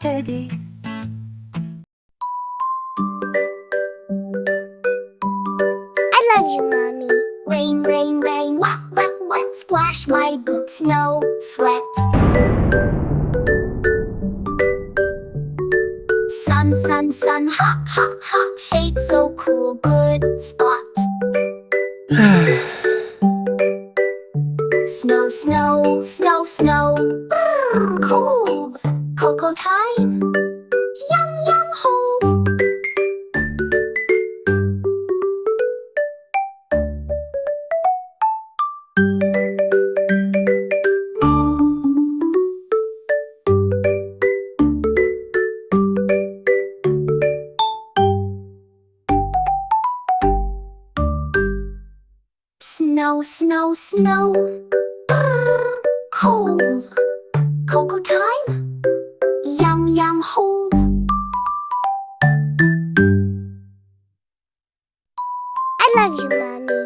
Teddy. I love you, Mommy. Rain, rain, rain, wet, wet, wet. Splash my boots, no sweat. Sun, sun, sun, hot, hot, hot. Shade so cool, good spot. Snow, snow, snow, snow. Cold. Cocoa time. Yum, yum, hold. Snow, snow, snow. Cold. Cocoa time. Yum, yum, hold. I love you, Mommy.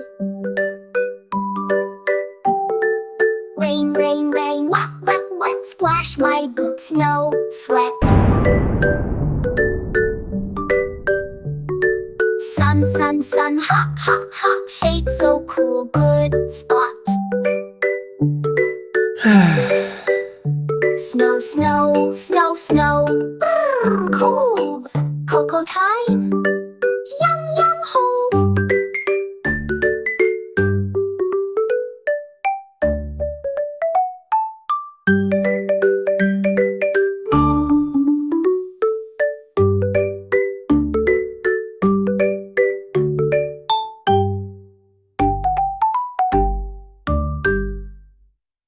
Rain, rain, rain, wet, wet, wet. Splash my boots, no sweat. Sun, sun, sun, hot, hot, hot. Shade so cool, good spot. Snow, snow, snow, snow. Cold. Cocoa time. Yum, yum, hold.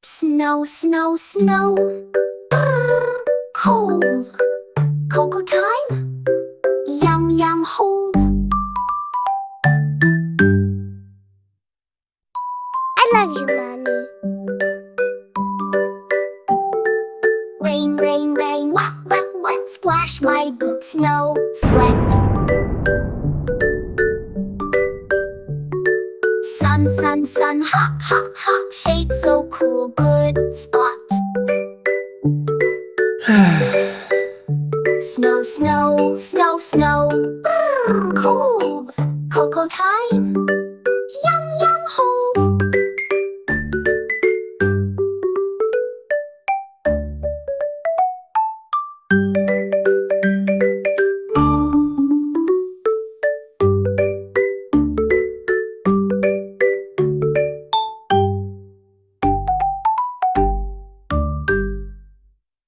Snow, snow, snow. Cold. Cocoa time. Yum, yum, hold. I love you, Mommy. Rain, rain, rain, wet, wet, wet. Splash my boots, no sweat. Sun, sun, sun, hot, hot, hot. Shade so cool, good spot. Snow, snow, snow, snow. Cold. Cocoa time. Yum, yum, hold.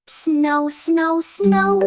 Snow, snow, snow.